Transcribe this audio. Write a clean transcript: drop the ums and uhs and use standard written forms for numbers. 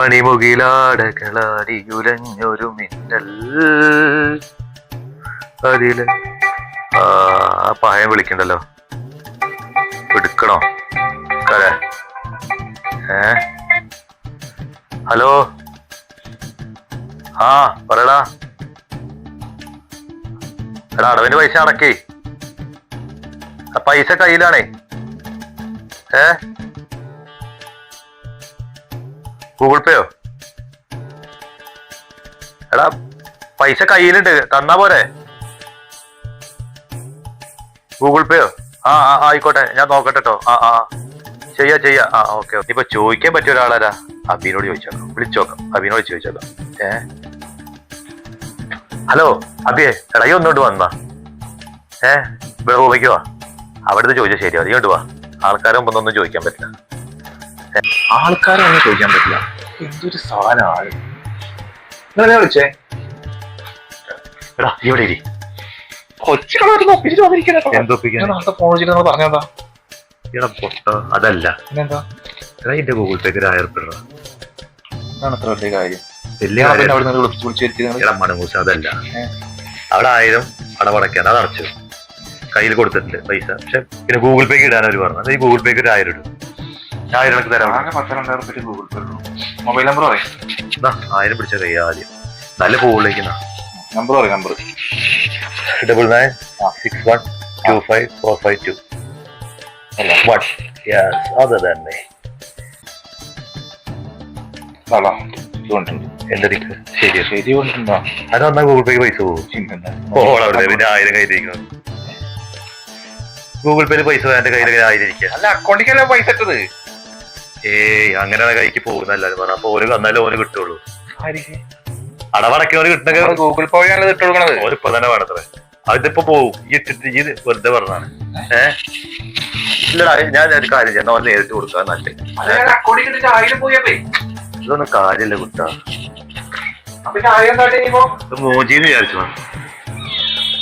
മണിമുകിലാടകളാടിയുലഞ്ഞൊരു മിന്നൽ അതില് പായം വിളിക്കണ്ടല്ലോ, എടുക്കണോ കരെ? ഹലോ, ആ പറയടാ. എടാ അടവിന് പൈസ അടക്കേ, പൈസ കയ്യിലാണേ. ഗൂഗിൾ പേയോ? എടാ പൈസ കയ്യിലുണ്ട്, തന്നാ പോരെ? ഗൂഗിൾ പേയോ? ആ ആയിക്കോട്ടെ, ഞാൻ നോക്കട്ടെ കേട്ടോ. ചെയ്യാ. ഓക്കെ. ഇപ്പൊ ചോദിക്കാൻ പറ്റിയ ഒരാളാരാ? അബീനോട് ചോദിച്ചോക്കാം, വിളിച്ചോക്കാം, അബീനോട് ചോദിച്ചോക്കാം. ഹലോ അബിയെ, എടാ ഈ ഒന്നുകൊണ്ട് വന്നാ ഇവിടെ പോയിക്കോ. അവിടുന്ന് ചോദിച്ചാൽ ശരിയാ, നീ കൊണ്ട് വാ. ആൾക്കാരെ മുമ്പൊന്നും ചോദിക്കാൻ പറ്റില്ല. ആൾക്കാരെ ഒന്നും ചോദിക്കാൻ പറ്റില്ല. എന്തൊരു സാധനമാണ് നിങ്ങളെ വിളിച്ചേ? എടാ ഇവിടെ ഇരി. പറഞ്ഞതാ എടാ പൊട്ട, അതല്ല. പിന്നെന്താ? എടാ എന്റെ ഗൂഗിൾ പേക്ക് 1000 ഉറുപ്പിക. അതാണ് അത്ര വലിയ കാര്യം. എടാ മണമൂസ, അതല്ല. അവിടെ 1000 അടവടക്കാൻ അത് അടച്ചു, കയ്യിൽ കൊടുത്തിട്ടുണ്ട് പൈസ. പക്ഷെ പിന്നെ ഗൂഗിൾ പേക്ക് ഇടാൻ അവർ പറഞ്ഞു. അത് ഈ ഗൂഗിൾ പേക്ക് 1000 ഇടും. 1000 എനിക്ക് തരാം. 10,000 ഗൂഗിൾ പേ. മൊബൈൽ നമ്പർ പറയും. 1000 പിടിച്ച കൈ ആദ്യം നല്ല പോളിലേക്കുന്ന നമ്പർ പറയും. നമ്പർ 99612545 അത് തന്നെ. എന്റെ ശരി കൊണ്ടുണ്ടോ? അത് വന്നാൽ ഗൂഗിൾ പേക്ക് പൈസ പോകും. പിന്നെ 1000 കയ്യിലിരിക്കണം. ഗൂഗിൾ പേയിൽ പൈസ എന്റെ കയ്യിൽ 1000 ഇരിക്കുക. അല്ല, അക്കൗണ്ടിക്കല്ലേ പൈസ ഇട്ടത്? അങ്ങനെ കൈക്ക് പോകുന്നല്ല പറഞ്ഞു. അപ്പൊ ഓര് വന്നാലും ഓന് കിട്ടുള്ളൂ. അടവടക്കിനോര് കിട്ടുന്ന ഗൂഗിൾ പേ ഇട്ട് കൊടുക്കണത് ഓരിപ്പോ തന്നെ വേണത്രേ. അതിപ്പോ പോവും. ഈ ഇട്ടിട്ട് ഈ വെറുതെ പറഞ്ഞാണ്. ഇല്ലടാ, ഞാൻ ഒരു കാര്യം ചെയ്യാം, ഓൻ നേരിട്ട് കൊടുക്കാൻ നല്ലേ. ഇതൊന്നും കാര്യമില്ല കുട്ടാ. മോചിന്ന് വിചാരിച്ചു.